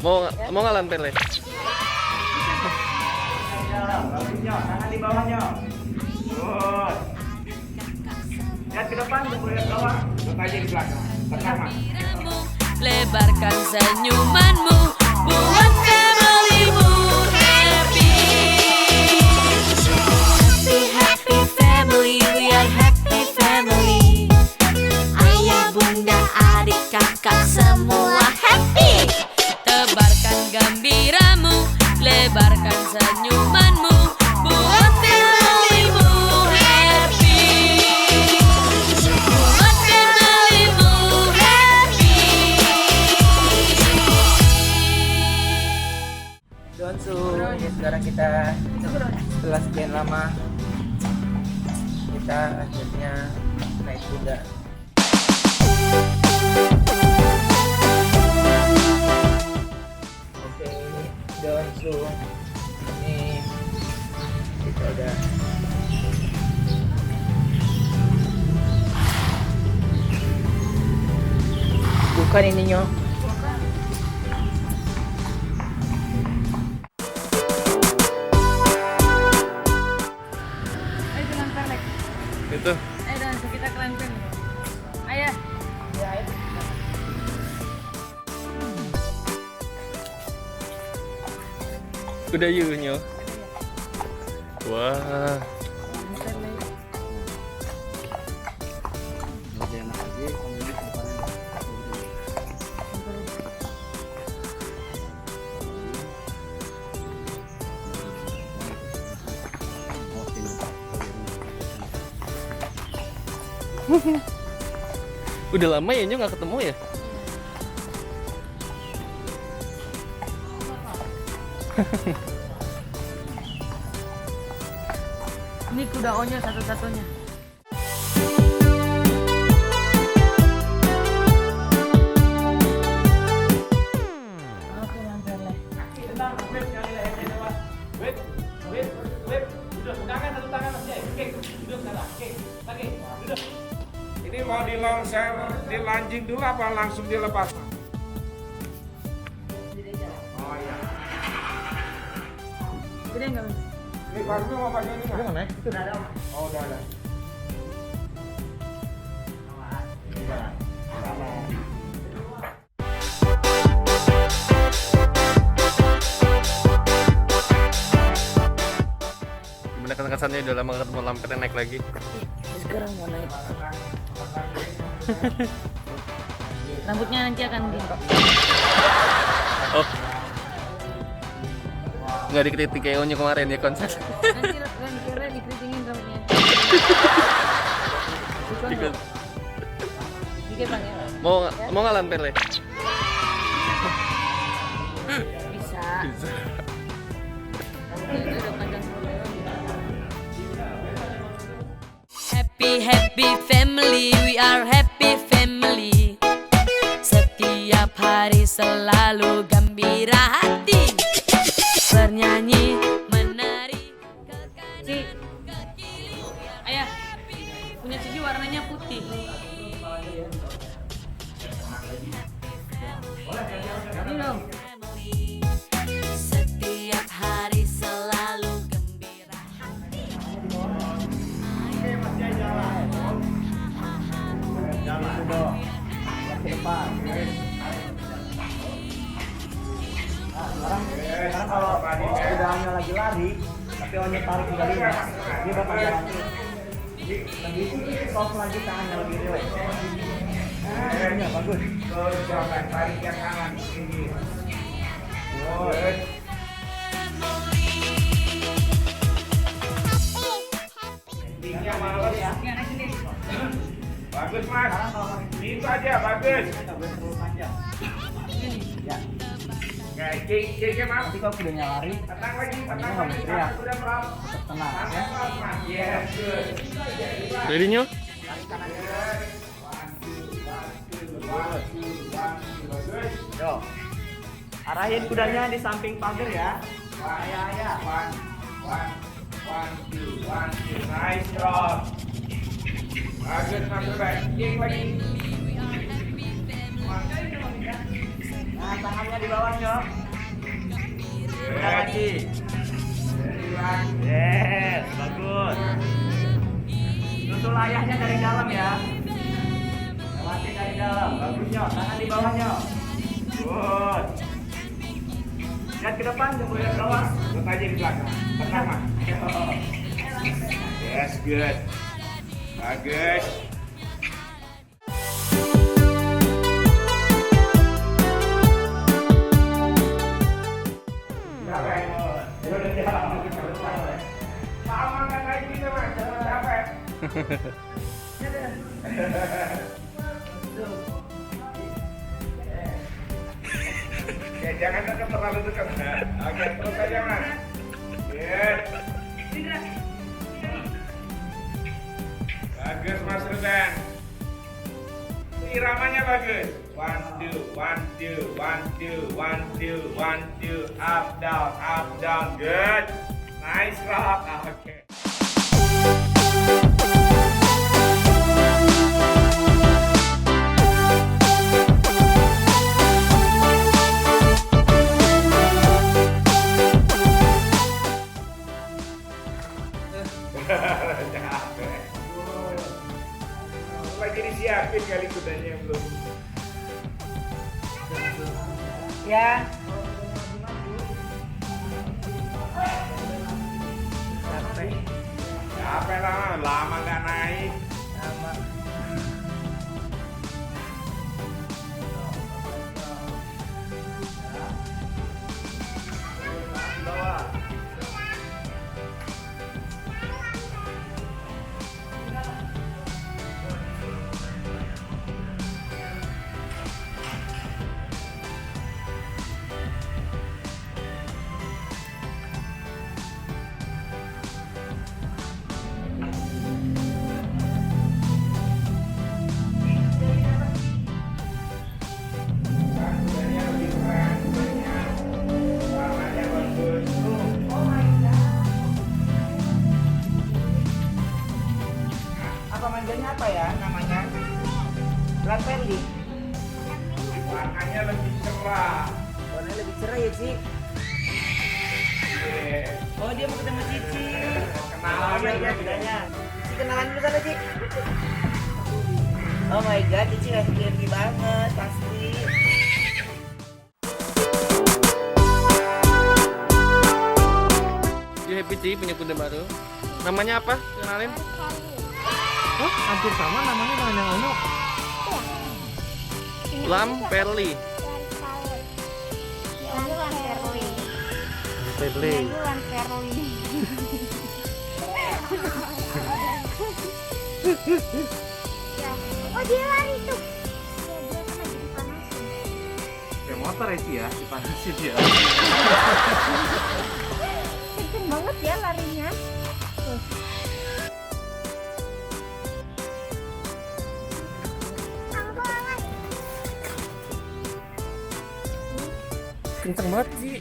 Mau ngalam Pele? Tangan di bawahnya. Good. Lihat ke depan, lihat ke bawah. Lihat aja di belakang. Tekan, Mas. Lebarkan senyumanmu, buat familymu happy. Happy, happy family, we are happy family. Ayah, bunda, adik, kakak, semua happy. Tebarkan gembiramu, lebarkan senyumanmu, buat familymu happy. Buat familymu happy. Donsu, ya sekarang kita setelah sekian lama kita akhirnya naik kuda. Oke, Donsu, ini kita udah bukan ininya. Ayo jalan pendek. Itu. Ayo dan kita keren pendek. Ayah. Ya, ayo. Udah yunya. Wah. Udah lama ya Nyo nggak ketemu ya? Ini kuda onyo satu-satunya. Oke, lancar lah. Ini mau dilanjing dulu apa langsung dilepas? Oh iya. Gede nggak? Mas? Ini baru mau pakai ini nggak? naik itu. Oh udah ada. Gimana kesannya udah lama ketemu Lampir naik lagi? Sekarang mau naik. Rambutnya nanti akan gintok. Oh. Nggak dikritik kayak Onyo kemarin ya konser. Nanti kira dikeritingin rambutnya. Ikut. Dikit bang ya. Mau ngalam Pele? Bisa. Bisa. Ini udah panjang sekali. Happy, happy family, we are happy family. Setiap hari selalu gembira hati, bernyanyi, menari, Ci. Ayah. Punya Cici warnanya putih. Ini dong. setiap hari selalu gembira hati. Ke depan. Sekarang kalau kudanya lagi lari, tapi Onyo tarik kembalinya, dia bakal jalan. Lebih soft lagi, tangannya lebih relax. Iya, bagus. Jangan tarik yang kanan. Ini. Good. Tingginya malas ya. Bagus Mas. Itu aja bagus. Ya. Kayak cek Mas. Nanti kalau kudanya lari, Tenang lagi, Onyo tenang nggak lagi. boleh teriak. Udah pelan. Tetap tenang ya. Mas. Yes, good. Ready Nyo? Yo. Arahin kudanya di samping pagar ya. Ayah. One, two. Nice job. Bagus Mas, baik. Kick lagi. Nah, tangannya di bawah, Nyok. Udah lagi. Yes, bagus. Tutul ayahnya dari dalam ya. Lewati dari dalam. Bagus, Nyok. Tangan di bawah, Nyok. Good. Lihat ke depan, jangan lihat ke bawah. Lihat aja di belakang. Tenang, Mas. Yes, good. Bagus. Sama kan kayak gitu, Mas. Jangan capek. Ya, jangan dekat terlalu dekat. Oke, terus aja, Mas. Good. Bagus, Mas Ruben. Iramanya bagus. 1 2 1 2 1 2 1 2 1 2 up down good. Nice rock. Oke. Capek. Lagi disiapin kali kudanya yang belum. Ya. Capek lama nggak naik. Kudanya lebih keren, kudanya warnanya bagus. Apa manjanya apa ya namanya? Black Pendy. Warnanya lebih cerah. Warnanya lebih cerah ya, Ci. Yeah. Oh, dia mau ketemu Cici. Kenalan ya, dulu. kudanya. Cici kenalan dulu sana, Ci. Oh my god, Cici happy banget pasti. You happy Ci punya kuda baru. Namanya apa? Kenalin. Oh, hampir sama namanya dengan yang Ono. Lam Perli. Perli. Oh dia lari tuh. Dia kan lagi dipanasin. Kayak motor ya, Ci ya, dipanasin dia. Kenceng banget ya larinya. Tuh. Angkolan. Kenceng banget Ci.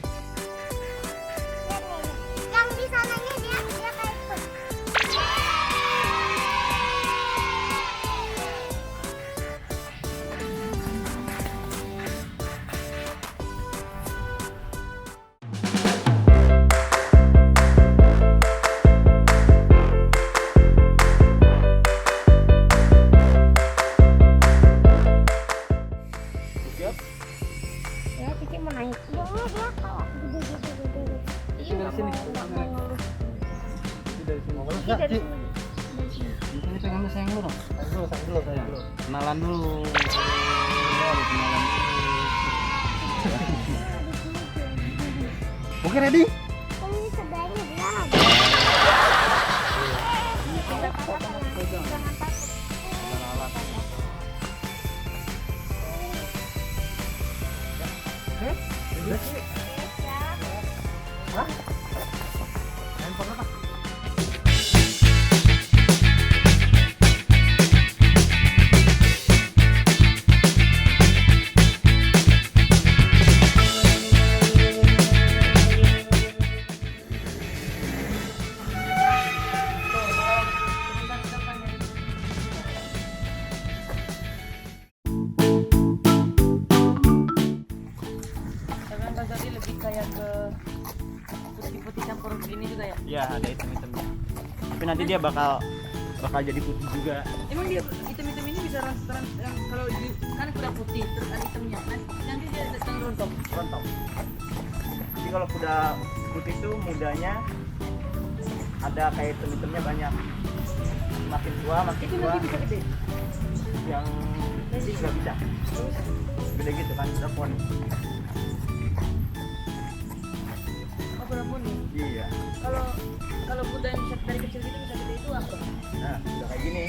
Lihat nih. Yang di sananya dia kayak itu. Ya, Cici mau naik. Jangan ya kalau gede-gede. Cici dari sini. Dari sini. Cici dari sini. Ini pengen sayang dulu dong. Sayang dulu sayang. Kenalan dulu. Kenalan dulu. Oke, ready? Ini sebelahnya belum. Jangan takut. Handphone apa? putih-putih campur ini juga ya? Ya, ada hitam-hitamnya. Tapi nanti dia bakal jadi putih juga. Emang dia hitam-hitam ini bisa yang kalau kan kuda putih terus ada hitamnya, nanti dia datang rontok. Jadi kalau kuda putih itu mudanya ada kayak hitam-hitamnya banyak. Makin tua Itu nanti bisa gede. yang ini nggak bisa. Gede gitu kan, udah poni. Oh, berapa nih? Iya. Kalau kuda yang bisa dari kecil gitu bisa gede itu apa? Nah, udah kayak gini.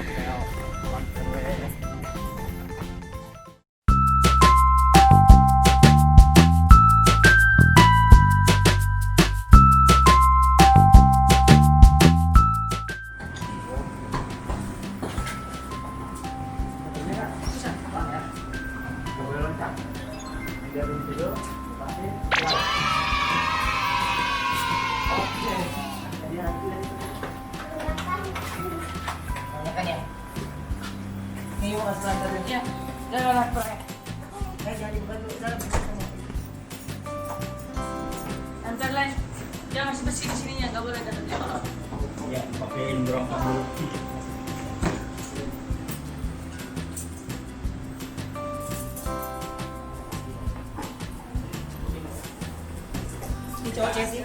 Kayak konserwe. Ya, jangan lapar. Antar lain, jangan bersih di sininya, nggak boleh kan? Ya, pakai indrong dulu. Ini cowok sih.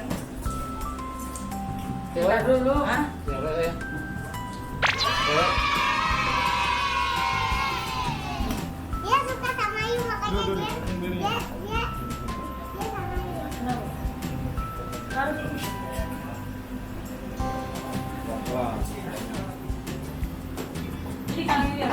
Cewek dulu. Hah? Cewek ya. Dia suka sama Ayu makanya dia sama Ayu. Jadi kali ini ya.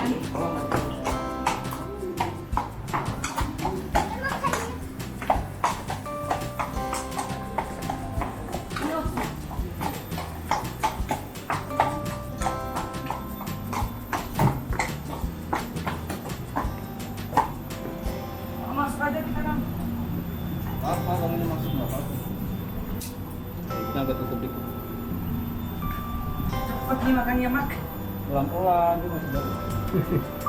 Mas, ada di kanan. Apa kamu ini maksud apa? Kita agak tutup dikit. Cepat nih makannya, Mak. Pelan-pelan, itu masih bagus.